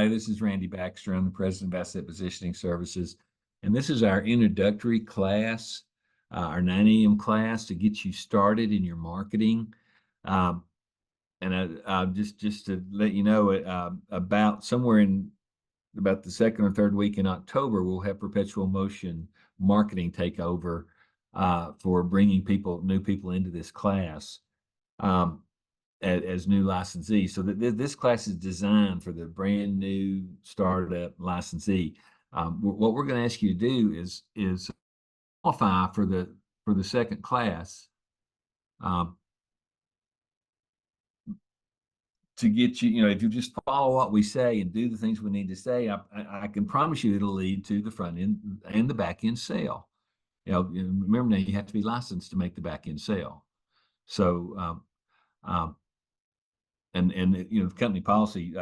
Hi, this is Randy Baxter. I'm the president of Asset Positioning Services, and this is our introductory class, our 9 a.m. class to get you started in your marketing. Um, and just to let you know, about somewhere in about the second or third week in October, we'll have Perpetual Motion Marketing take over for bringing new people into this class. As new licensees. So this class is designed for the brand new startup licensee. What we're going to ask you to do is qualify for the second class, um, to get you. If you just follow what we say and do the things we need to say, I can promise you it'll lead to the front end and the back end sale. Remember now, you have to be licensed to make the back end sale. So and the company policy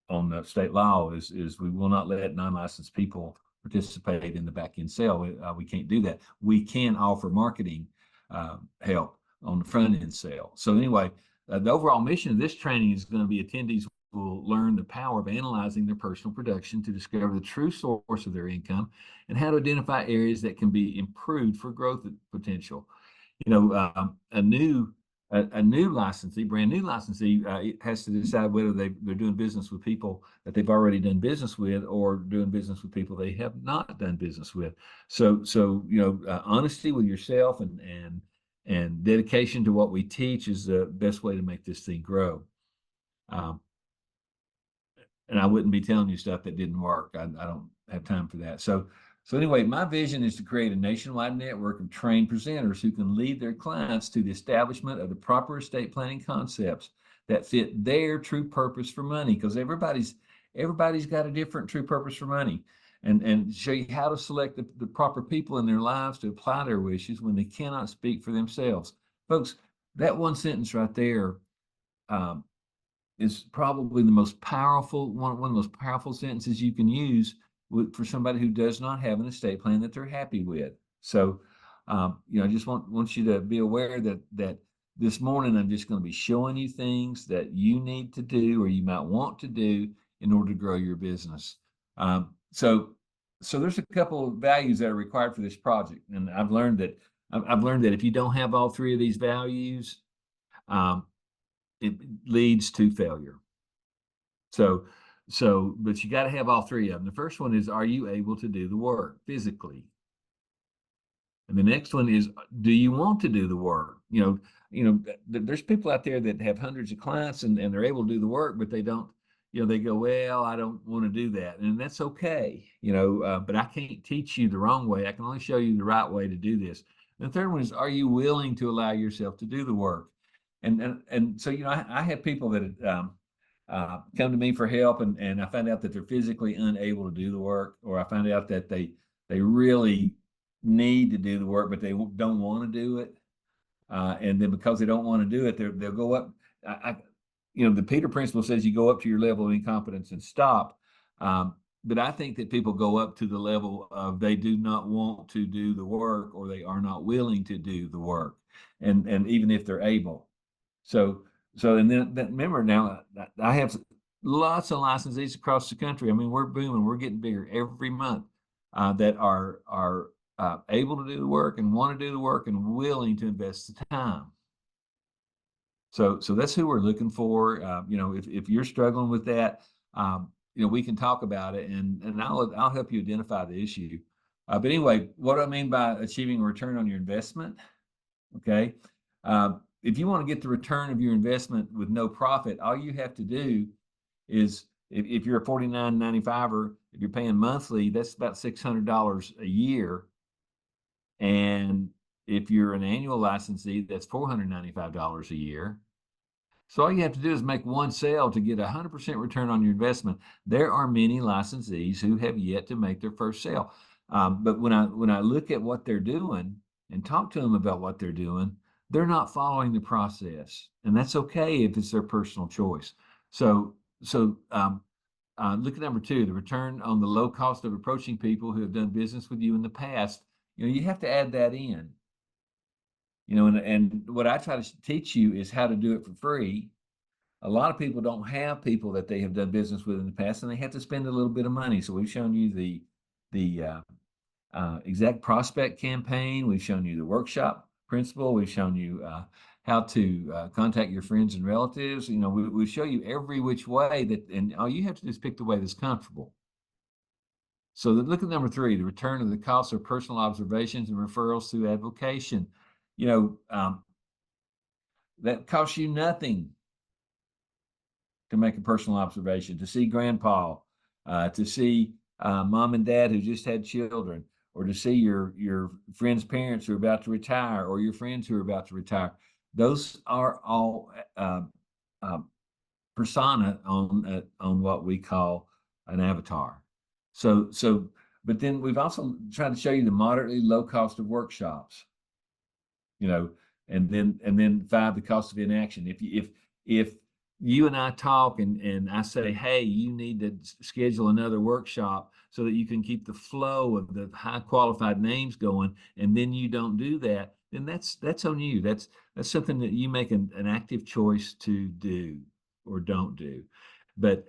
on the state law is we will not let non-licensed people participate in the back end sale. We can't do that. We can offer marketing help on the front end sale. So anyway, the overall mission of this training is going to be attendees will learn the power of analyzing their personal production to discover the true source of their income and how to identify areas that can be improved for growth potential. A new licensee, brand new licensee, has to decide whether they're doing business with people that they've already done business with or doing business with people they have not done business with. So honesty with yourself and dedication to what we teach is the best way to make this thing grow. And I wouldn't be telling you stuff that didn't work. I don't have time for that. So anyway, my vision is to create a nationwide network of trained presenters who can lead their clients to the establishment of the proper estate planning concepts that fit their true purpose for money, because everybody's got a different true purpose for money, and show you how to select the proper people in their lives to apply their wishes when they cannot speak for themselves. Folks, that one sentence right there is probably the most powerful one of the most powerful sentences you can use for somebody who does not have an estate plan that they're happy with. So, I just want you to be aware that this morning I'm just going to be showing you things that you need to do or you might want to do in order to grow your business. So there's a couple of values that are required for this project, and I've learned that if you don't have all three of these values, it leads to failure. But you got to have all three of them. The first one is, are you able to do the work physically? And the next one is, do you want to do the work? There's people out there that have hundreds of clients and they're able to do the work, but they don't, they go, well, I don't want to do that. And that's okay, but I can't teach you the wrong way. I can only show you the right way to do this. And the third one is, are you willing to allow yourself to do the work? And so, I have people that come to me for help, and I find out that they're physically unable to do the work, or I find out that they really need to do the work, but they don't want to do it. And then because they don't want to do it, they'll go up. The Peter Principle says you go up to your level of incompetence and stop. But I think that people go up to the level of they do not want to do the work, or they are not willing to do the work, and even if they're able. So and then remember now, I have lots of licensees across the country. I mean, we're booming. We're getting bigger every month that are able to do the work and want to do the work and willing to invest the time. So that's who we're looking for. If you're struggling with that, we can talk about it, and I'll help you identify the issue. But anyway, what do I mean by achieving a return on your investment? Okay. If you want to get the return of your investment with no profit, all you have to do is, if you're a $49.95er, if you're paying monthly, that's about $600 a year. And if you're an annual licensee, that's $495 a year. So all you have to do is make one sale to get 100% return on your investment. There are many licensees who have yet to make their first sale. But when I look at what they're doing and talk to them about what they're doing, they're not following the process, and that's okay if it's their personal choice. So look at number 2, the return on the low cost of approaching people who have done business with you in the past. You have to add that in. And what I try to teach you is how to do it for free, a lot of people don't have people that they have done business with in the past, and they have to spend a little bit of money. So we've shown you the exact prospect campaign. We've shown you the workshop principle. We've shown you how to contact your friends and relatives. You know, we show you every which way that, and all you have to do is pick the way that's comfortable. So look at number 3, the return of the costs of personal observations and referrals through avocation. You know, that costs you nothing to make a personal observation, to see grandpa, to see mom and dad who just had children, or to see your friends' parents who are about to retire, or your friends who are about to retire. Those are all persona on what we call an avatar. So, but then we've also tried to show you the moderately low cost of workshops, you know, and then 5, the cost of inaction. If you and I talk and I say, hey, you need to schedule another workshop so that you can keep the flow of the high qualified names going, and then you don't do that, then that's on you. That's something that you make an active choice to do or don't do. But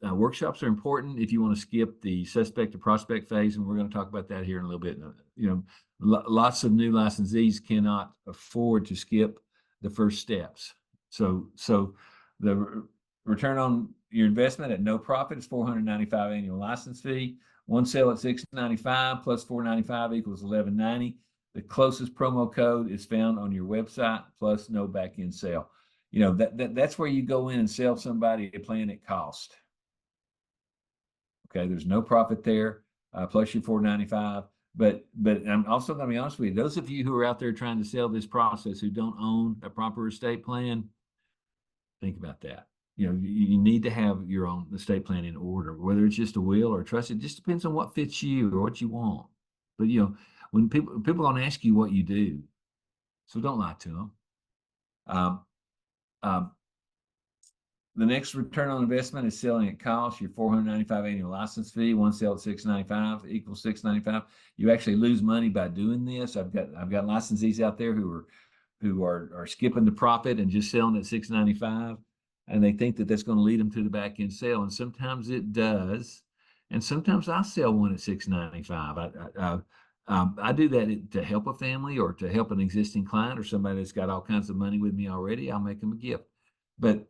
workshops are important if you want to skip the suspect to prospect phase, and we're going to talk about that here in a little bit. You know, lots of new licensees cannot afford to skip the first steps. So the return on your investment at no profit is $495 annual license fee. One sale at $695 plus $495 equals $1,190. The closest promo code is found on your website, plus no back end sale. You know, that's where you go in and sell somebody a plan at cost. Okay, there's no profit there, plus your $495. But I'm also going to be honest with you, those of you who are out there trying to sell this process who don't own a proper estate plan, think about that. You know, you need to have your own estate plan in order, whether it's just a will or a trust. It just depends on what fits you or what you want. But you know, when people don't ask you what you do, so don't lie to them. The next return on investment is selling at cost. Your $495 annual license fee, one sale at $695 equals $695. You actually lose money by doing this. I've got licensees out there who are skipping the profit and just selling at $695, and they think that that's going to lead them to the back end sale. And sometimes it does, and sometimes I sell one at $695. I do that to help a family or to help an existing client or somebody that's got all kinds of money with me already. I'll make them a gift. But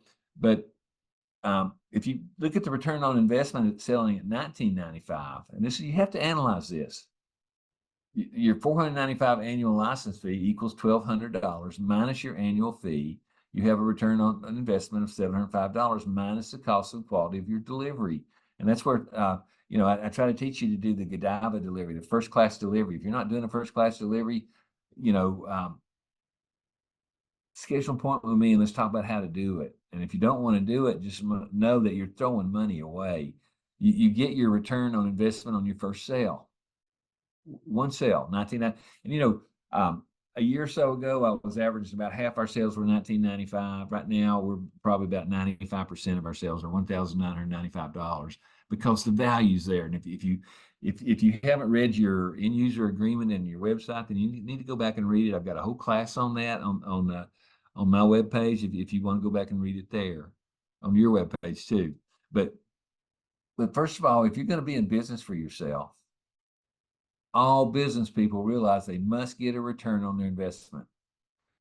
if you look at the return on investment it's selling at $1995, and this, you have to analyze this. Your $495 annual license fee equals $1,200 minus your annual fee. You have a return on an investment of $705 minus the cost and quality of your delivery. And that's where, you know, I try to teach you to do the Godiva delivery, the first class delivery. If you're not doing a first class delivery, you know, schedule an appointment with me and let's talk about how to do it. And if you don't want to do it, just know that you're throwing money away. You get your return on investment on your first sale. One sale, 1990. And you know, a year or so ago, I was averaging about half our sales were $1,995. Right now, we're probably about 95% of our sales are $1,995 because the value's there. And if you haven't read your end user agreement and your website, then you need to go back and read it. I've got a whole class on that on my webpage. If you want to go back and read it there, on your webpage too. But first of all, if you're going to be in business for yourself, all business people realize they must get a return on their investment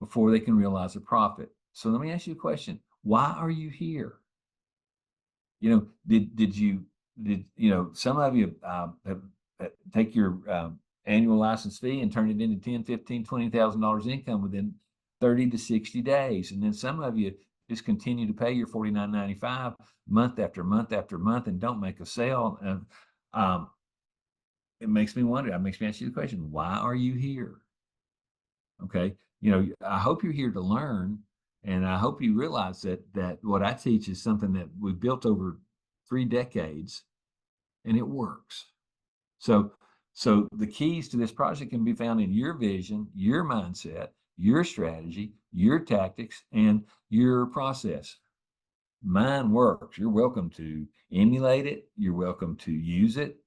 before they can realize a profit. So let me ask you a question. Why are you here? You know, did you know, some of you take your annual license fee and turn it into $10, $15, $20,000 income within 30 to 60 days. And then some of you just continue to pay your $49.95 month after month after month and don't make a sale. It makes me wonder, it makes me ask you the question, why are you here? Okay. You know, I hope you're here to learn, and I hope you realize that what I teach is something that we've built over 3 decades and it works. So the keys to this project can be found in your vision, your mindset, your strategy, your tactics, and your process. Mine works. You're welcome to emulate it. You're welcome to use it.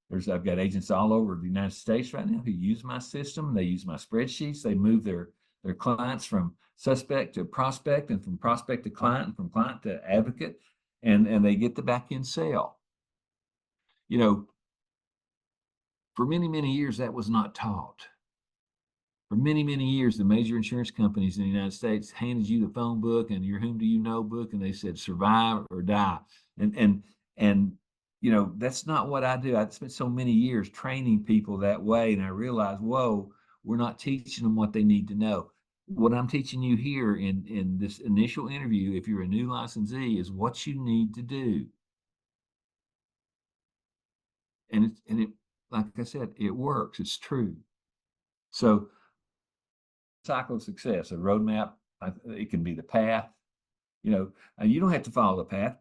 I've got agents all over the United States right now who use my system. They use my spreadsheets. They move their their clients from suspect to prospect, and from prospect to client, and from client to advocate, and they get the back end sale. You know, for many, many years, that was not taught. For many, many years, the major insurance companies in the United States handed you the phone book and your whom do you know book, and they said survive or die. And you know, that's not what I do. I spent so many years training people that way, and I realized, whoa, we're not teaching them what they need to know. What I'm teaching you here in this initial interview, if you're a new licensee, is what you need to do. And it, like I said, it works. It's true. So, cycle of success, a roadmap, it can be the path. You know, you don't have to follow the path.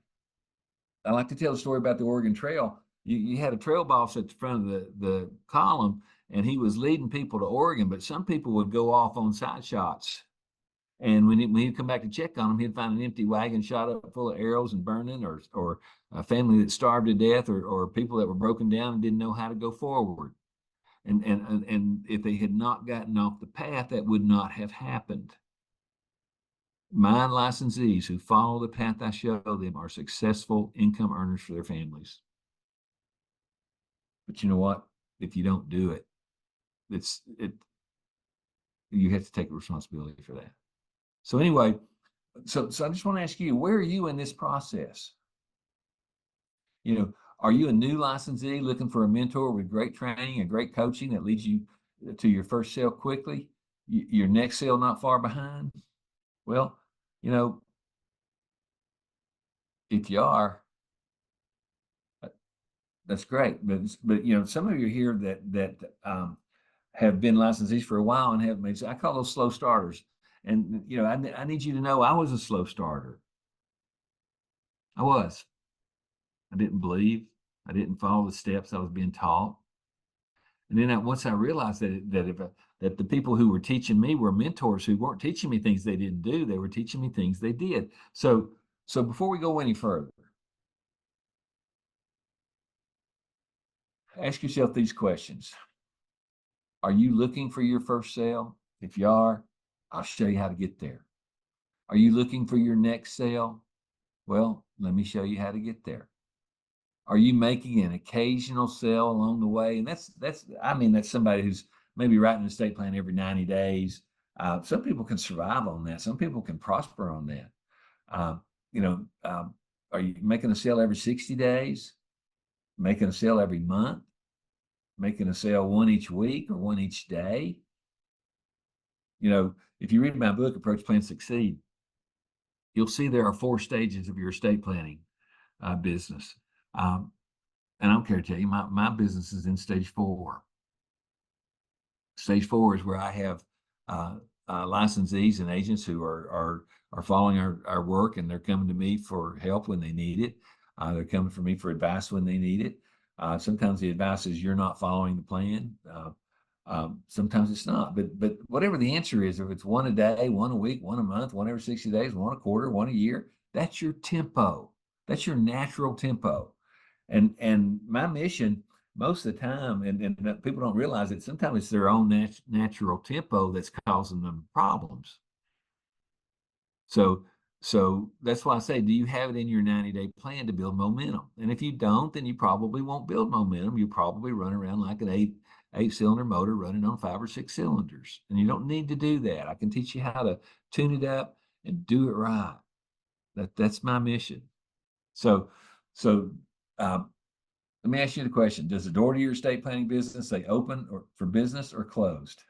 I like to tell the story about the Oregon Trail. You had a trail boss at the front of the column, and he was leading people to Oregon, but some people would go off on side shots. And when he'd come back to check on them, he'd find an empty wagon shot up full of arrows and burning, or a family that starved to death, or people that were broken down and didn't know how to go forward. And if they had not gotten off the path, that would not have happened. My licensees who follow the path I show them are successful income earners for their families. But you know what? If you don't do it, you have to take responsibility for that. So anyway, so I just want to ask you, where are you in this process? You know, are you a new licensee looking for a mentor with great training and great coaching that leads you to your first sale quickly? Your next sale not far behind? Well, you know, if you are, that's great. But you know, some of you here that have been licensees for a while and have made, I call those slow starters. And you know, I need you to know I was a slow starter. I was. I didn't believe. I didn't follow the steps I was being taught. And then once I realized that the people who were teaching me were mentors who weren't teaching me things they didn't do, they were teaching me things they did. So before we go any further, ask yourself these questions. Are you looking for your first sale? If you are, I'll show you how to get there. Are you looking for your next sale? Well, let me show you how to get there. Are you making an occasional sale along the way? And that's somebody who's maybe writing an estate plan every 90 days. Some people can survive on that. Some people can prosper on that. Are you making a sale every 60 days? Making a sale every month? Making a sale one each week or one each day? You know, if you read my book, Approach, Plan, Succeed, you'll see there are 4 stages of your estate planning business. And I don't care to tell you, my business is in stage 4. Stage 4 is where I have licensees and agents who are following our work, and they're coming to me for help when they need it. They're coming for me for advice when they need it. Sometimes the advice is you're not following the plan. Sometimes it's not. But whatever the answer is, if it's one a day, one a week, one a month, one every 60 days, one a quarter, one a year, that's your tempo. That's your natural tempo. And my mission most of the time, and people don't realize it, sometimes it's their own natural tempo that's causing them problems. So that's why I say, do you have it in your 90-day plan to build momentum? And if you don't, then you probably won't build momentum. You probably run around like an eight-cylinder motor running on 5 or 6 cylinders. And you don't need to do that. I can teach you how to tune it up and do it right. That's my mission. So let me ask you the question. Does the door to your estate planning business say open or for business or closed?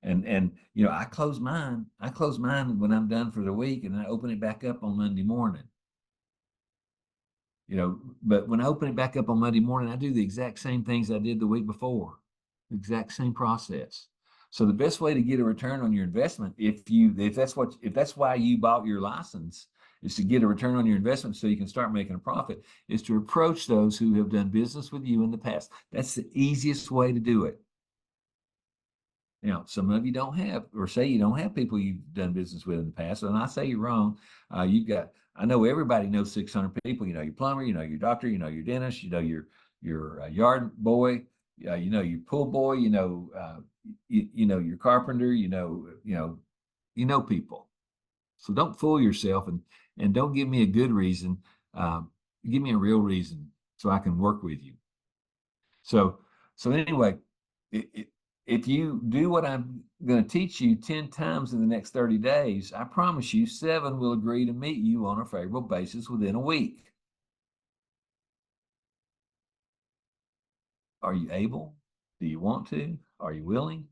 And you know, I close mine when I'm done for the week, and I open it back up on Monday morning. You know, but when I open it back up on Monday morning, I do the exact same things I did the week before, the exact same process. So the best way to get a return on your investment, if that's why you bought your license, is to get a return on your investment so you can start making a profit, is to approach those who have done business with you in the past. That's the easiest way to do it. Now, some of you don't have, or say you don't have people you've done business with in the past, and I say you're wrong. I know everybody knows 600 people. You know your plumber, you know your doctor, you know your dentist, you know your yard boy, you know your pool boy, you know your carpenter, you know you know people. So don't fool yourself, and don't give me a good reason. Give me a real reason so I can work with you. So anyway, if you do what I'm going to teach you 10 times in the next 30 days, I promise you 7 will agree to meet you on a favorable basis within a week. Are you able? Do you want to? Are you willing?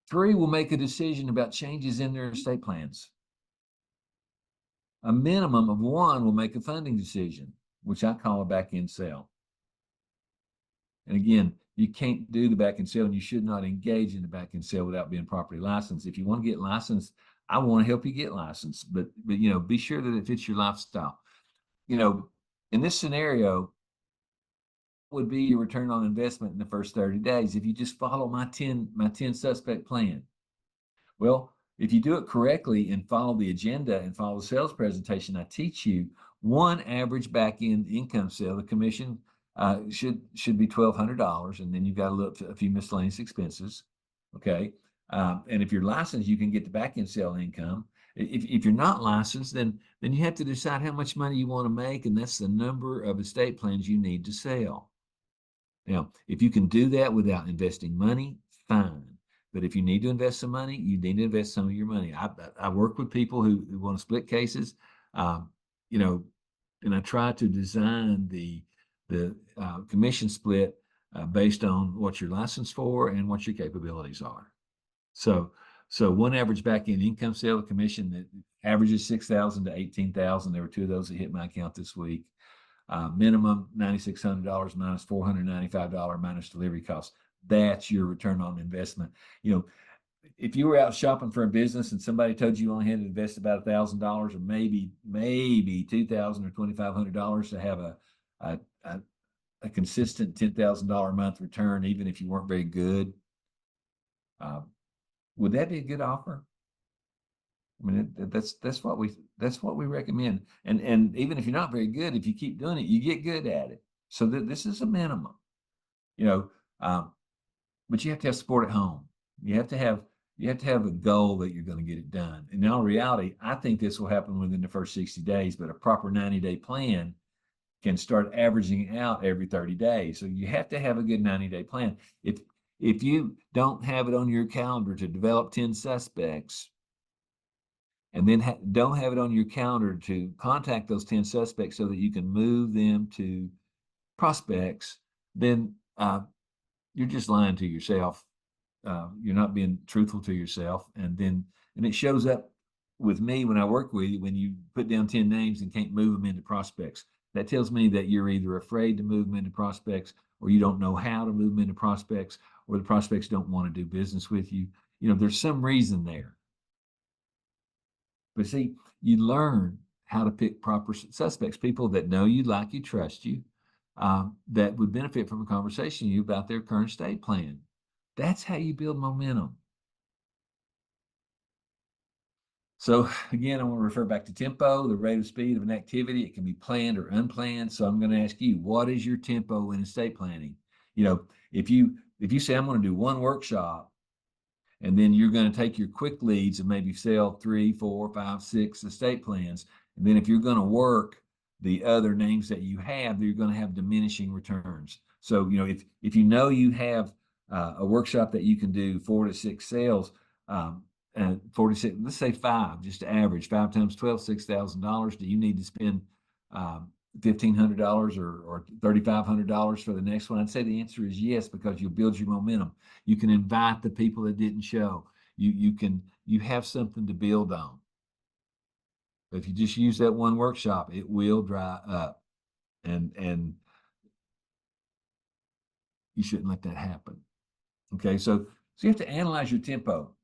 3 will make a decision about changes in their estate plans. A minimum of 1 will make a funding decision, which I call a back-end sale. And again, you can't do the back-end sale, and you should not engage in the back-end sale without being properly licensed. If you want to get licensed, I want to help you get licensed, but be sure that it fits your lifestyle. In this scenario, would be your return on investment in the first 30 days if you just follow my 10 suspect plan? Well, if you do it correctly and follow the agenda and follow the sales presentation I teach you, 1 average back-end income sale, the commission should be $1,200, and then you've got a few miscellaneous expenses. Okay. And if you're licensed, you can get the back-end sale income. If you're not licensed, then you have to decide how much money you want to make, and that's the number of estate plans you need to sell. Now, if you can do that without investing money, fine. But if you need to invest some money, you need to invest some of your money. I work with people who want to split cases, and I try to design the commission split based on what you're licensed for and what your capabilities are. So 1 average back-end income sale, the commission that averages 6,000 to 18,000. There were 2 of those that hit my account this week. Minimum $9,600 minus $495 minus delivery costs. That's your return on investment. If you were out shopping for a business and somebody told you only had to invest about $1,000 or maybe $2,000 or $2,500 to have a consistent $10,000 a month return, even if you weren't very good, would that be a good offer? I mean, that's what we recommend. And even if you're not very good, if you keep doing it, you get good at it. So this is a minimum, but you have to have support at home. You have to have a goal that you're going to get it done. And in all reality, I think this will happen within the first 60 days, but a proper 90-day plan can start averaging out every 30 days. So you have to have a good 90-day plan. If you don't have it on your calendar to develop 10 suspects, and then don't have it on your calendar to contact those 10 suspects so that you can move them to prospects, then you're just lying to yourself. You're not being truthful to yourself. And it shows up with me when I work with you, when you put down 10 names and can't move them into prospects. That tells me that you're either afraid to move them into prospects, or you don't know how to move them into prospects, or the prospects don't want to do business with you. There's some reason there. But see, you learn how to pick proper suspects, people that know you, like you, trust you, that would benefit from a conversation with you about their current estate plan. That's how you build momentum. So again, I want to refer back to tempo, the rate of speed of an activity. It can be planned or unplanned. So I'm going to ask you, what is your tempo in estate planning? If you say, I'm going to do 1 workshop, and then you're going to take your quick leads and maybe sell 3, 4, 5, 6 estate plans. And then if you're going to work the other names that you have, you're going to have diminishing returns. So, if you have a workshop that you can do 4 to 6 sales, and 46, let's say 5, just to average, 5 times 12, $6,000. Do you need to spend $1,500 or $3,500 for the next one? I'd say the answer is yes, because you'll build your momentum. You can invite the people that didn't show. You have something to build on. But if you just use that 1 workshop, it will dry up, and you shouldn't let that happen. Okay, so you have to analyze your tempo.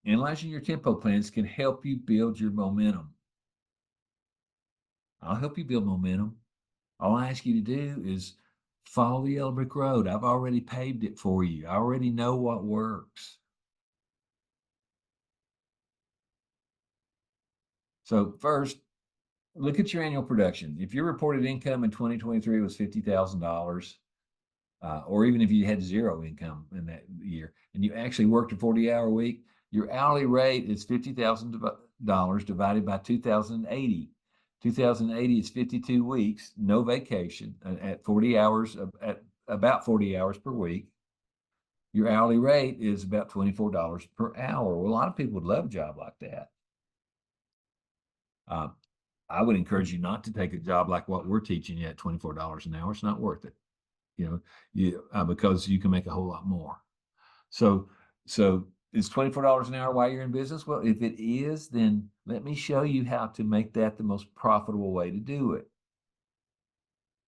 Analyzing your tempo plans can help you build your momentum. I'll help you build momentum. All I ask you to do is follow the yellow brick road. I've already paved it for you. I already know what works. So first, look at your annual production. If your reported income in 2023 was $50,000, or even if you had 0 income in that year, and you actually worked a 40-hour week, Your hourly rate is $50,000 divided by 2,080. 2,080 is 52 weeks, no vacation, at 40 hours, at about 40 hours per week. Your hourly rate is about $24 per hour. Well, a lot of people would love a job like that. I would encourage you not to take a job like what we're teaching you at $24 an hour. It's not worth it, because you can make a whole lot more. So is $24 an hour while you're in business? Well, if it is, then let me show you how to make that the most profitable way to do it.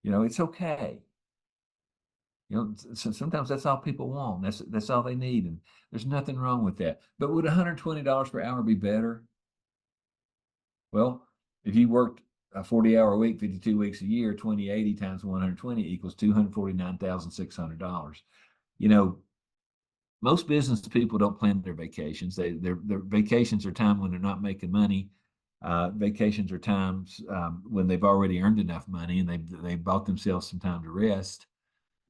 It's okay. So sometimes that's all people want. That's all they need, and there's nothing wrong with that. But would $120 per hour be better? Well, if you worked a 40-hour week, 52 weeks a year, 2080 times 120 equals $249,600. Most business people don't plan their vacations. Their vacations are time when they're not making money. Vacations are times when they've already earned enough money and they bought themselves some time to rest.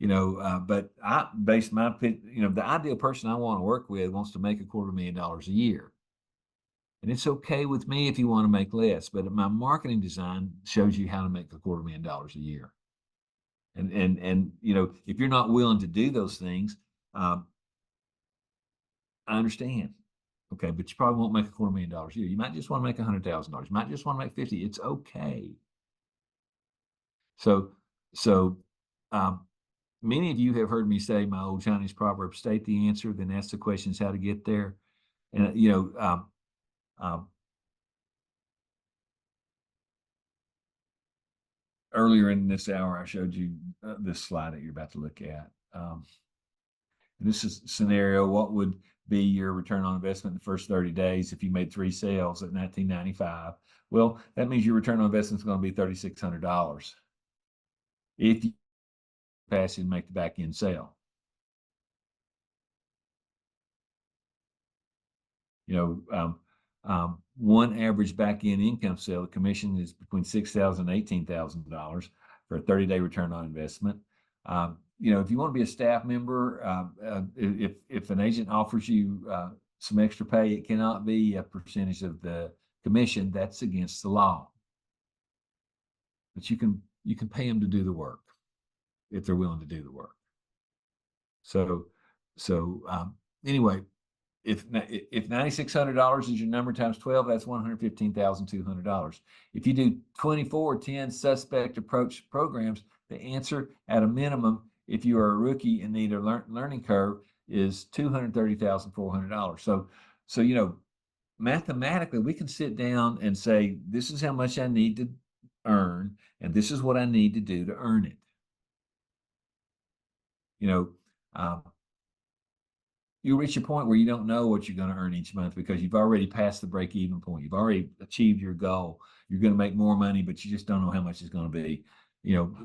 But I base my, the ideal person I want to work with wants to make $250,000 a year. And it's okay with me if you want to make less, but my marketing design shows you how to make $250,000 a year. And if you're not willing to do those things, I understand. Okay, but you probably won't make $250,000 a year. You might just want to make $100,000. You might just want to make 50. It's okay. So many of you have heard me say my old Chinese proverb: state the answer, then ask the questions how to get there. And earlier in this hour, I showed you this slide that you're about to look at. This is scenario: what would be your return on investment in the first 30 days if you made 3 sales at $19.95? Well, that means your return on investment is going to be $3,600 if you pass and make the back end sale. One average back end income sale, the commission is between $6,000 and $18,000 for a 30-day return on investment. If you want to be a staff member, if an agent offers you some extra pay, it cannot be a percentage of the commission. That's against the law. But you can pay them to do the work if they're willing to do the work. Anyway, if $9,600 is your number times 12, that's $115,200. If you do 24 10 suspect approach programs, the answer at a minimum, if you are a rookie and need a learning curve, is $230,400. So mathematically, we can sit down and say, this is how much I need to earn, and this is what I need to do to earn it. You'll reach a point where you don't know what you're going to earn each month because you've already passed the break-even point. You've already achieved your goal. You're going to make more money, but you just don't know how much it's going to be.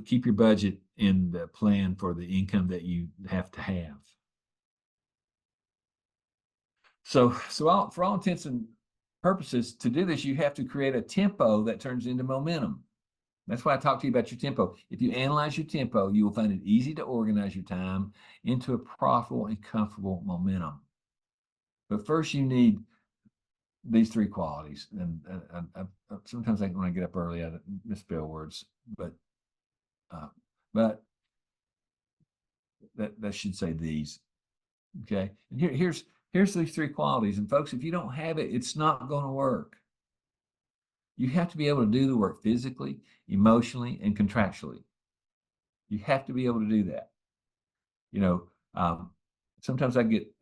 Keep your budget in the plan for the income that you have to have. So for all intents and purposes, to do this, you have to create a tempo that turns into momentum. That's why I talked to you about your tempo. If you analyze your tempo, you will find it easy to organize your time into a profitable and comfortable momentum. But first, you need these 3 qualities. And sometimes when I get up early, I misspell words, but that should say these. Okay, and here's these 3 qualities. And folks, if you don't have it, it's not going to work. You have to be able to do the work physically, emotionally, and contractually. You have to be able to do that. Sometimes I get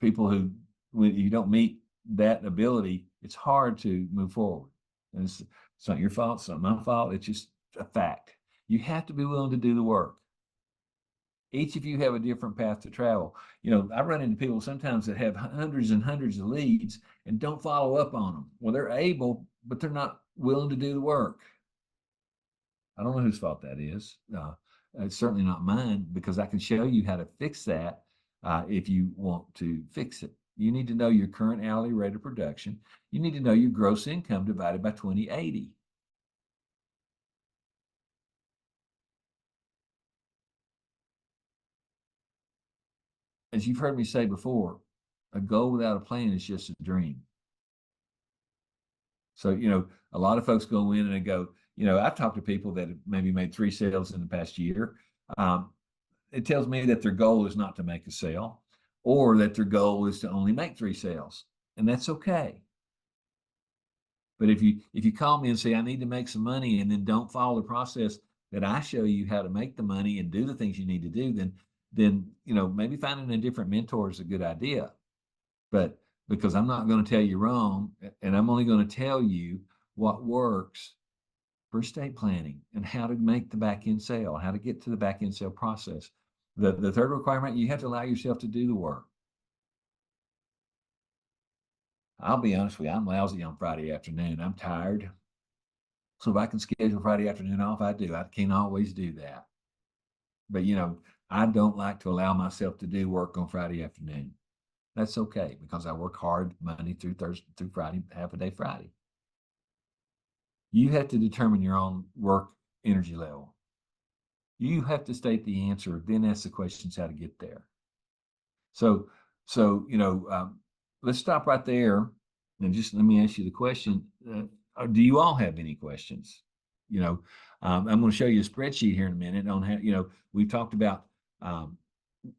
people who, when you don't meet that ability, it's hard to move forward. And it's not your fault, it's not my fault, it's just a fact. You have to be willing to do the work. Each of you have a different path to travel. I run into people sometimes that have hundreds and hundreds of leads and don't follow up on them. Well, they're able, but they're not willing to do the work. I don't know whose fault that is. It's certainly not mine, because I can show you how to fix that if you want to fix it. You need to know your current hourly rate of production. You need to know your gross income divided by 2080. As you've heard me say before, a goal without a plan is just a dream. So, a lot of folks go in and they go, I've talked to people that have maybe made 3 sales in the past year. It tells me that their goal is not to make a sale, or that their goal is to only make 3 sales, and that's okay. But if you call me and say, I need to make some money, and then don't follow the process that I show you how to make the money and do the things you need to do, then maybe finding a different mentor is a good idea. But because I'm not going to tell you wrong, and I'm only going to tell you what works for estate planning and how to make the back end sale, how to get to the back end sale process. The third requirement, you have to allow yourself to do the work. I'll be honest with you, I'm lousy on Friday afternoon. I'm tired. So if I can schedule Friday afternoon off, I do. I can't always do that. But I don't like to allow myself to do work on Friday afternoon. That's okay, because I work hard Monday through Thursday through Friday, half a day Friday. You have to determine your own work energy level. You have to state the answer, then ask the questions how to get there. So let's stop right there and just let me ask you the question. Do you all have any questions? I'm going to show you a spreadsheet here in a minute on how, we've talked about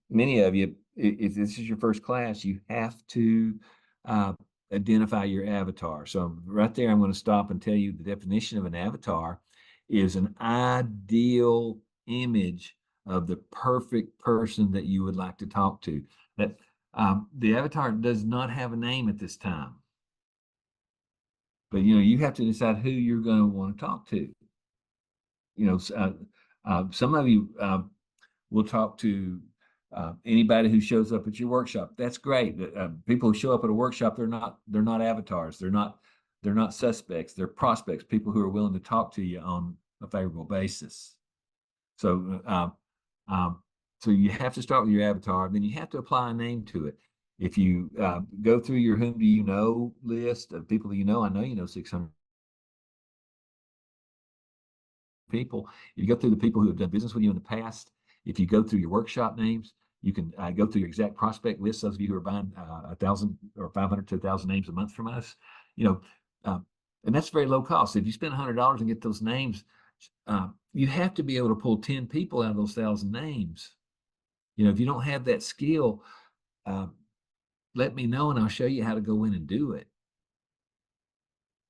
many of you, if this is your first class, you have to identify your avatar. So right there, I'm going to stop and tell you the definition of an avatar is an ideal image of the perfect person that you would like to talk to. That the avatar does not have a name at this time, but you have to decide who you're going to want to talk to. Some of you will talk to anybody who shows up at your workshop. That's great. People who show up at a workshop, they're not avatars. They're not suspects. They're prospects. People who are willing to talk to you on a favorable basis. So you have to start with your avatar. Then you have to apply a name to it. If you go through your whom do you know list of people that you know, I know you know 600 people. If you go through the people who have done business with you in the past, if you go through your workshop names, you can go through your exact prospect list. Those of you who are buying 1,000 or 500 to 1,000 names a month from us, and that's very low cost. If you spend $100 and get those names, you have to be able to pull 10 people out of those 1,000 names. If you don't have that skill, let me know and I'll show you how to go in and do it.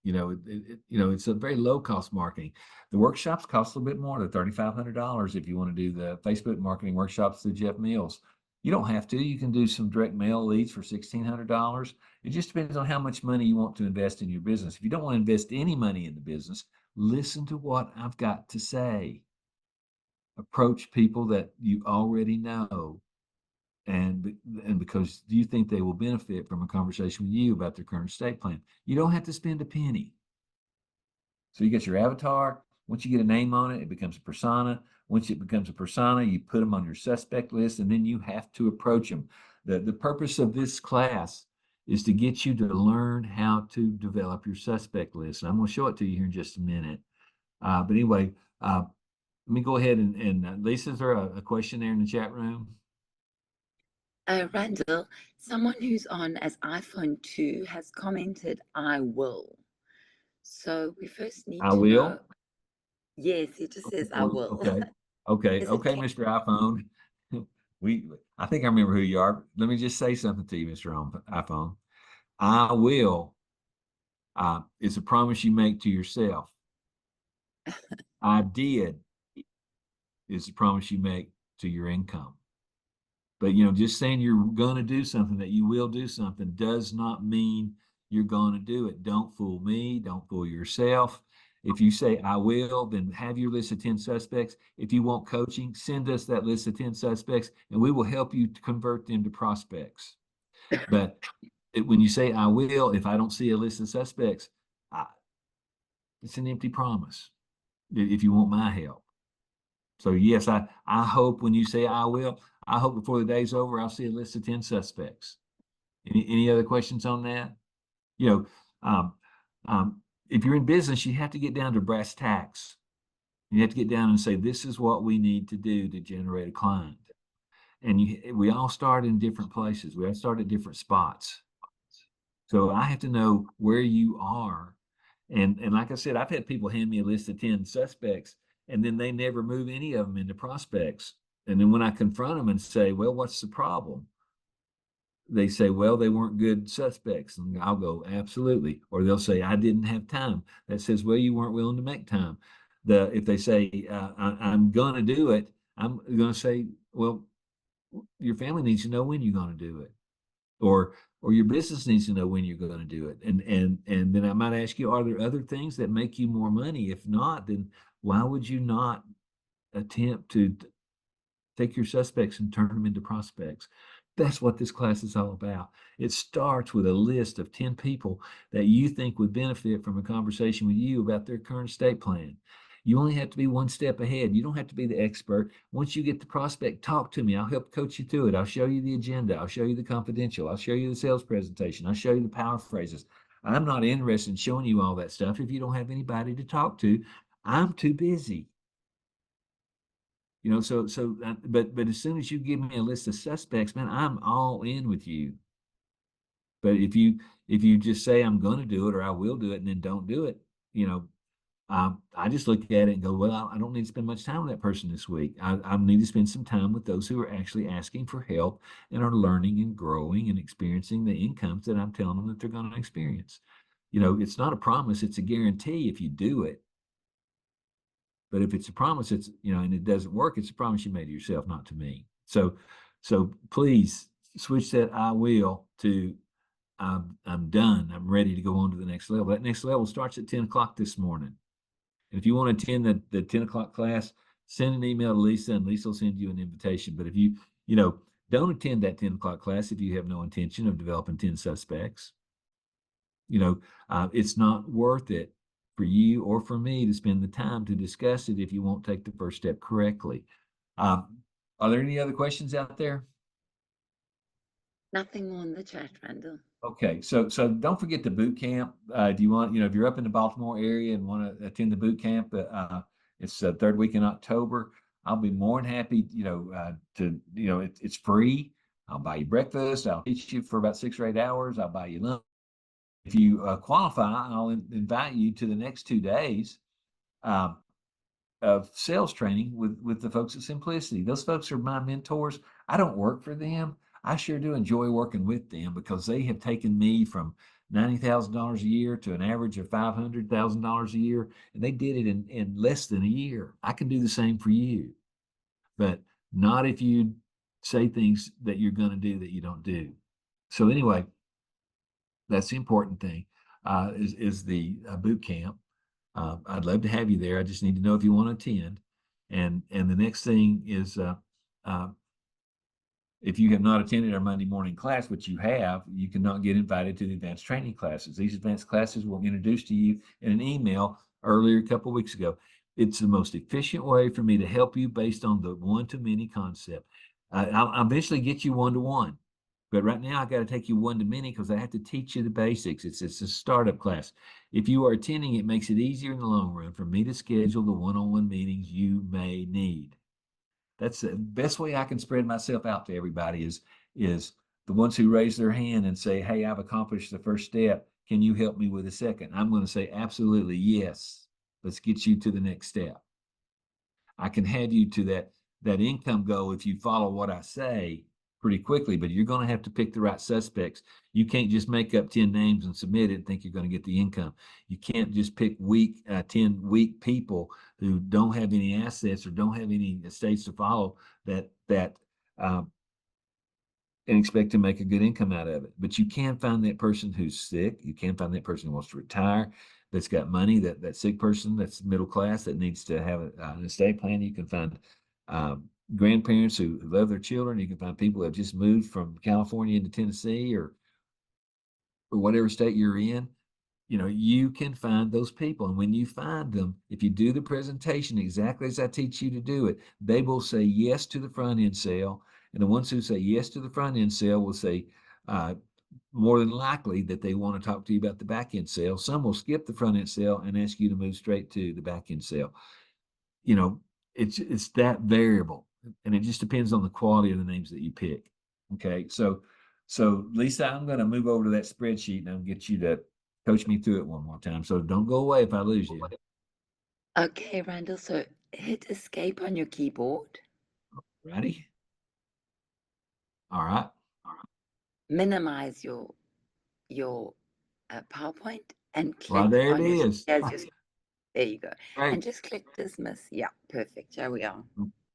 It's a very low cost marketing. The workshops cost a little bit more. They're $3,500 if you want to do the Facebook marketing workshops through Jeff Mills. You don't have to. You can do some direct mail leads for $1,600. It just depends on how much money you want to invest in your business. If you don't want to invest any money in the business, listen to what I've got to say. Approach people that you already know, and because you think they will benefit from a conversation with you about their current estate plan. You don't have to spend a penny. So you get your avatar. Once you get a name on it, it becomes a persona. Once it becomes a persona, you put them on your suspect list, and then you have to approach them. The purpose of this class is to get you to learn how to develop your suspect list. And I'm going to show it to you here in just a minute. But anyway, let me go ahead and Lisa, is there a question there in the chat room? Randall, someone who's on as iPhone 2 has commented, I will. So we first need I to will. know. Yes, he just says, I will. Okay, Mr. iPhone. I think I remember who you are. Let me just say something to you, Mr. iPhone. I will is a promise you make to yourself. I did is a promise you make to your income. But just saying you're going to do something, that you will do something, does not mean you're going to do it. Don't fool me. Don't fool yourself. If you say I will, then have your list of 10 suspects. If you want coaching, send us that list of 10 suspects, and we will help you to convert them to prospects. But when you say I will, if I don't see a list of suspects, it's an empty promise if you want my help. So yes, I hope when you say I will, I hope before the day's over, I'll see a list of 10 suspects. Any other questions on that? If you're in business, you have to get down to brass tacks. You have to get down and say, this is what we need to do to generate a client. and we all start in different places. We all start at different spots. So I have to know where you are. And like I said, I've had people hand me a list of 10 suspects, and then they never move any of them into prospects. And then when I confront them and say, well, what's the problem? They say, well, they weren't good suspects. And I'll go, absolutely. Or they'll say, I didn't have time. That says, well, you weren't willing to make time. If they say, I'm going to do it, I'm going to say, well, your family needs to know when you're going to do it. Or your business needs to know when you're going to do it. And then I might ask you, are there other things that make you more money? If not, then why would you not attempt to take your suspects and turn them into prospects? That's what this class is all about. It starts with a list of 10 people that you think would benefit from a conversation with you about their current estate plan. You only have to be one step ahead. You don't have to be the expert. Once you get the prospect, talk to me. I'll help coach you through it. I'll show you the agenda. I'll show you the confidential. I'll show you the sales presentation. I'll show you the power phrases. I'm not interested in showing you all that stuff if you don't have anybody to talk to. I'm too busy. But as soon as you give me a list of suspects, man, I'm all in with you. But if you just say I'm going to do it or I will do it and then don't do it, I just look at it and go, well, I don't need to spend much time with that person this week. I need to spend some time with those who are actually asking for help and are learning and growing and experiencing the incomes that I'm telling them that they're going to experience. It's not a promise, it's a guarantee if you do it. But if it's a promise, and it doesn't work, it's a promise you made to yourself, not to me. So please switch that I will to I'm done. I'm ready to go on to the next level. That next level starts at 10 o'clock this morning. And if you want to attend the 10 o'clock class, send an email to Lisa and Lisa will send you an invitation. But if don't attend that 10 o'clock class if you have no intention of developing 10 suspects. It's not worth it for you or for me to spend the time to discuss it if you won't take the first step correctly. Are there any other questions out there? Nothing on the chat, Randall. Okay, so don't forget the boot camp. Do you want, if you're up in the Baltimore area and want to attend the boot camp, it's the third week in October. I'll be more than happy, it's free. I'll buy you breakfast. I'll teach you for about 6 or 8 hours. I'll buy you lunch. If you qualify, I'll invite you to the next 2 days of sales training with the folks at Simplicity. Those folks are my mentors. I don't work for them. I sure do enjoy working with them because they have taken me from $90,000 a year to an average of $500,000 a year, and they did it in less than a year. I can do the same for you, but not if you say things that you're going to do that you don't do. So anyway, that's the important thing, is the boot camp. I'd love to have you there. I just need to know if you want to attend. And the next thing is, if you have not attended our Monday morning class, which you have, you cannot get invited to the advanced training classes. These advanced classes were introduced to you in an email earlier a couple of weeks ago. It's the most efficient way for me to help you based on the one-to-many concept. I'll eventually get you one-to-one. But right now, I got to take you one-to-many because I have to teach you the basics. It's a startup class. If you are attending, it makes it easier in the long run for me to schedule the one-on-one meetings you may need. That's the best way I can spread myself out to everybody is the ones who raise their hand and say, hey, I've accomplished the first step. Can you help me with the second? I'm going to say, absolutely, yes. Let's get you to the next step. I can have you to that income goal if you follow what I say pretty quickly, but you're going to have to pick the right suspects. You can't just make up 10 names and submit it and think you're going to get the income. You can't just pick 10 weak people who don't have any assets or don't have any estates to follow and expect to make a good income out of it. But you can find that person who's sick. You can find that person who wants to retire, that's got money, that sick person that's middle class that needs to have an estate plan. You can find grandparents who love their children. You can find people that have just moved from California into Tennessee or whatever state you're in. You can find those people. And when you find them, if you do the presentation exactly as I teach you to do it, they will say yes to the front end sale. And the ones who say yes to the front end sale will say more than likely that they want to talk to you about the back end sale. Some will skip the front end sale and ask you to move straight to the back end sale. It's that variable. and it just depends on the quality of the names that you pick. Okay, so Lisa, I'm going to move over to that spreadsheet and I'll get you to coach me through it one more time. So don't go away if I lose you. Okay, Randall, so hit escape on your keyboard. Ready? All right. Minimize your PowerPoint and Well, click there it on your, is. there you go. Great. And just click dismiss. Yeah, perfect. There we are.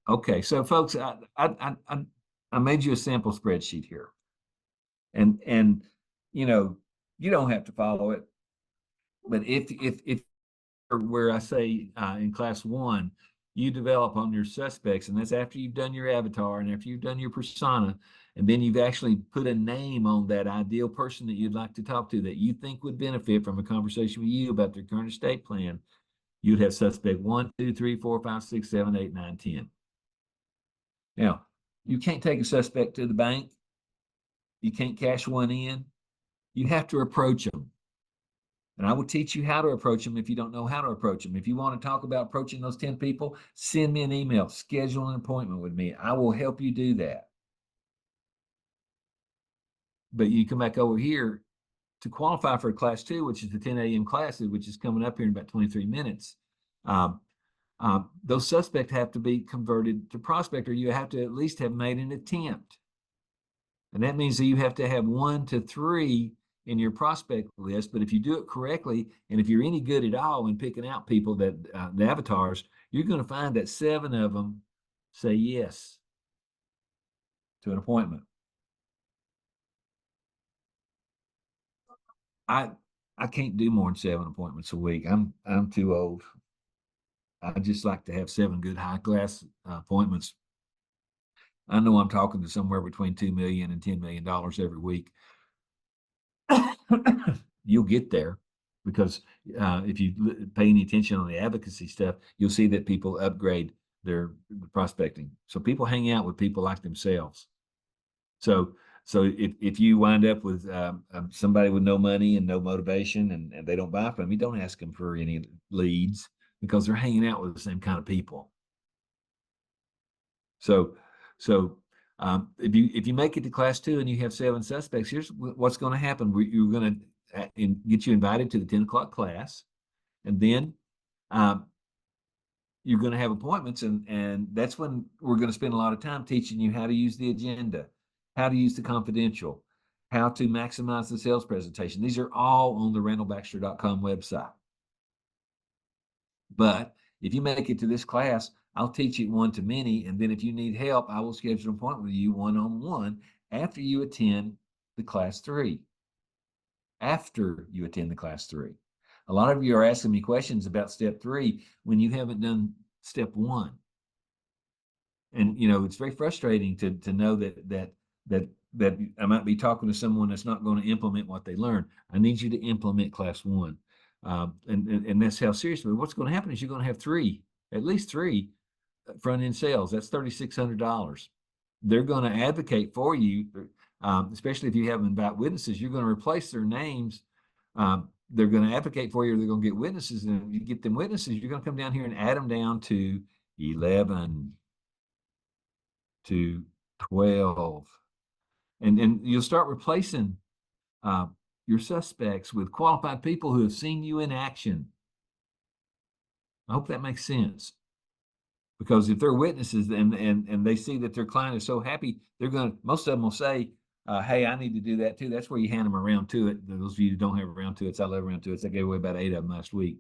Okay, so folks, I made you a sample spreadsheet here, and you know you don't have to follow it, but if where I say in class 1, you develop on your suspects, and that's after you've done your avatar and after you've done your persona, and then you've actually put a name on that ideal person that you'd like to talk to that you think would benefit from a conversation with you about their current estate plan. You'd have suspect 1, 2, 3, 4, 5, 6, 7, 8, 9, 10. Now, you can't take a suspect to the bank. You can't cash one in. You have to approach them. And I will teach you how to approach them if you don't know how to approach them. If you want to talk about approaching those 10 people, send me an email, schedule an appointment with me. I will help you do that. But you come back over here to qualify for class 2, which is the 10 a.m. class, which is coming up here in about 23 minutes. Those suspects have to be converted to prospect, or you have to at least have made an attempt. And that means that you have to have 1 to 3 in your prospect list. But if you do it correctly, and if you're any good at all in picking out people that the avatars, you're going to find that 7 of them say yes to an appointment. I can't do more than 7 appointments a week. I'm too old. I just like to have 7 good high class appointments. I know I'm talking to somewhere between $2 million and $10 million every week. You'll get there because if you pay any attention on the advocacy stuff, you'll see that people upgrade their prospecting. So people hang out with people like themselves. So if you wind up with somebody with no money and no motivation and they don't buy from you, don't ask them for any leads because they're hanging out with the same kind of people. So if you make it to class 2 and you have 7 suspects, here's what's going to happen. You're going to get you invited to the 10 o'clock class, and then you're going to have appointments, and that's when we're going to spend a lot of time teaching you how to use the agenda, how to use the confidential, how to maximize the sales presentation. These are all on the randallbaxter.com website. But if you make it to this class, I'll teach it one to many. And then if you need help, I will schedule an appointment with you one-on-one after you attend the class 3. After you attend the class 3. A lot of you are asking me questions about step 3 when you haven't done step 1. And it's very frustrating to know that I might be talking to someone that's not going to implement what they learn. I need you to implement class 1. And that's how seriously. What's going to happen is you're going to have at least three front-end sales. That's $3,600. They're going to advocate for you, especially if you have them invite witnesses. You're going to replace their names. They're going to advocate for you, or they're going to get witnesses. And if you get them witnesses, you're going to come down here and add them down to 11, to 12. And you'll start replacing your suspects with qualified people who have seen you in action. I hope that makes sense. Because if they're witnesses and they see that their client is so happy, most of them will say, hey, I need to do that too. That's where you hand them a round two it. Those of you who don't have a round two it, I love round two it. I gave away about 8 of them last week.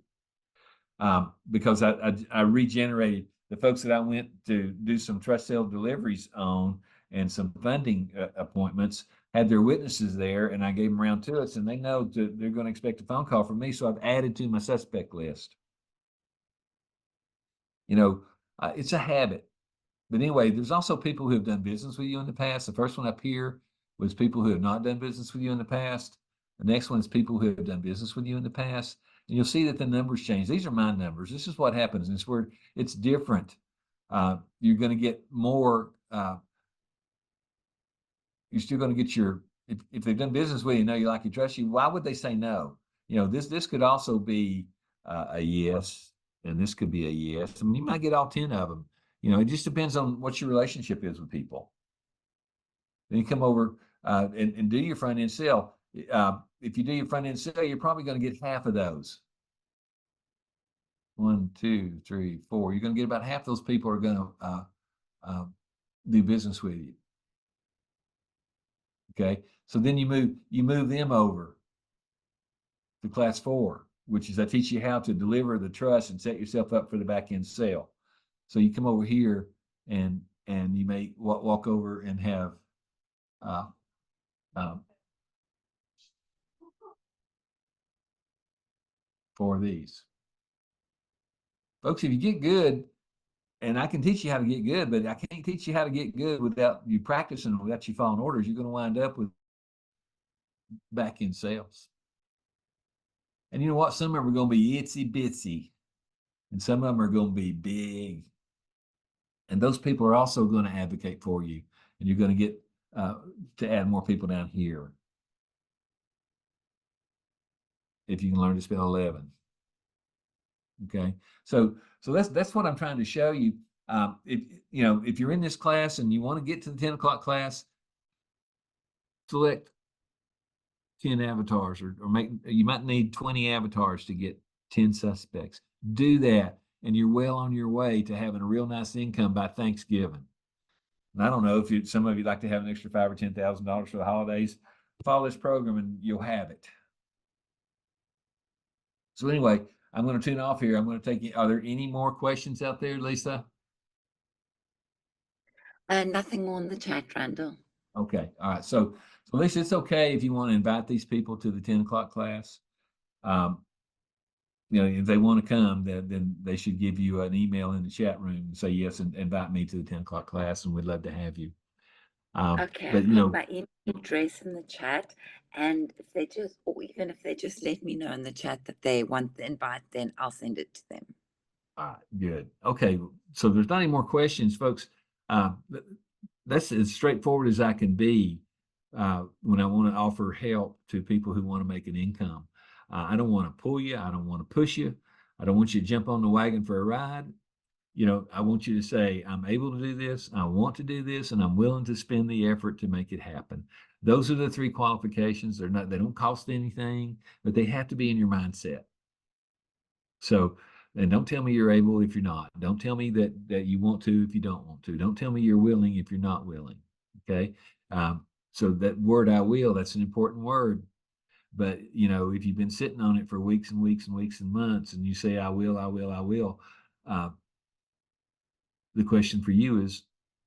Because I regenerated the folks that I went to do some trust sale deliveries on and some funding appointments, had their witnesses there, and I gave them round two it, and they know they're going to expect a phone call from me. So I've added to my suspect list. It's a habit. But anyway, there's also people who have done business with you in the past. The first one up here was people who have not done business with you in the past. The next one is people who have done business with you in the past. And you'll see that the numbers change. These are my numbers. This is what happens. It's where it's different. You're going to get more. You're still going to get if they've done business with you, know you like you, trust you. Why would they say no? This could also be a yes, and this could be a yes. I mean, you might get all 10 of them. You know, it just depends on what your relationship is with people. Then you come over and do your front end sale. If you do your front end sale, you're probably going to get half of those. 1, 2, 3, 4. You're going to get about half those people are going to do business with you. Okay, so then you move them over to class 4, which is I teach you how to deliver the trust and set yourself up for the back end sale. So you come over here and you may walk over and have four of these. Folks, if you get good, and I can teach you how to get good, but I can't teach you how to get good without you practicing, without you following orders. You're going to wind up with back end sales. And you know what? Some of them are going to be itsy bitsy, and some of them are going to be big. And those people are also going to advocate for you, and you're going to get to add more people down here. If you can learn to spell 11. Okay, so that's what I'm trying to show you. If you're in this class and you want to get to the 10 o'clock class, select 10 avatars, or you might need 20 avatars to get 10 suspects. Do that, and you're well on your way to having a real nice income by Thanksgiving. And I don't know if some of you like to have an extra $5,000 or $10,000 for the holidays. Follow this program and you'll have it. So anyway, I'm going to tune off here. I'm going to take you. Are there any more questions out there, Lisa? Nothing more in the chat, Randall. Okay. All right. So Lisa, it's okay if you want to invite these people to the 10 o'clock class. If they want to come, then they should give you an email in the chat room and say yes and invite me to the 10 o'clock class, and we'd love to have you. Okay, I'll put my email address in the chat, and even if they just let me know in the chat that they want the invite, then I'll send it to them. All right, good. Okay, so there's not any more questions, folks. That's as straightforward as I can be when I want to offer help to people who want to make an income. I don't want to pull you. I don't want to push you. I don't want you to jump on the wagon for a ride. I want you to say, I'm able to do this, I want to do this, and I'm willing to spend the effort to make it happen. Those are the 3 qualifications. They don't cost anything, but they have to be in your mindset. So, and don't tell me you're able if you're not. Don't tell me that you want to if you don't want to. Don't tell me you're willing if you're not willing. Okay. So that word, I will, that's an important word. But, if you've been sitting on it for weeks and weeks and weeks and months, and you say, I will, the question for you is,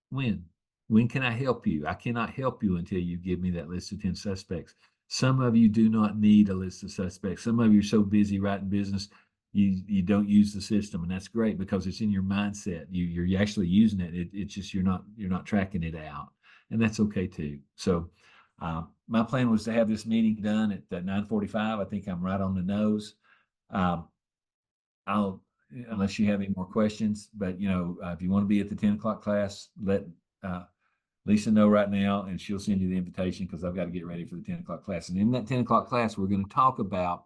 when? When can I help you? I cannot help you until you give me that list of 10 suspects. Some of you do not need a list of suspects. Some of you are so busy writing business, you don't use the system, and that's great because it's in your mindset. You're actually using it. It's just you're not tracking it out, and that's okay too. So my plan was to have this meeting done at 9:45. I think I'm right on the nose. Unless you have any more questions, but if you want to be at the 10 o'clock class, let Lisa know right now, and she'll send you the invitation because I've got to get ready for the 10 o'clock class. And in that 10 o'clock class, we're going to talk about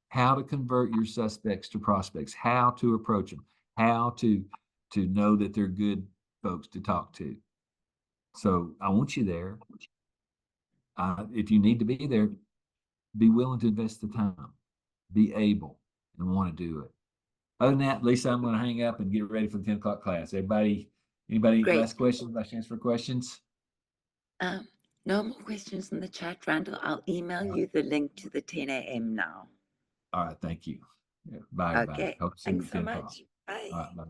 how to convert your suspects to prospects, how to approach them, how to know that they're good folks to talk to. So I want you there. If you need to be there, be willing to invest the time, be able, and want to do it. Other than that, Lisa, I'm going to hang up and get ready for the 10 o'clock class. Anybody Great. last questions, last chance for questions? No more questions in the chat, Randall. I'll email you the link to the 10 a.m. now. All right, thank you. Yeah, bye, everybody. Okay, Hope to see you thanks at so 10 o'clock. much. Bye. All right, bye.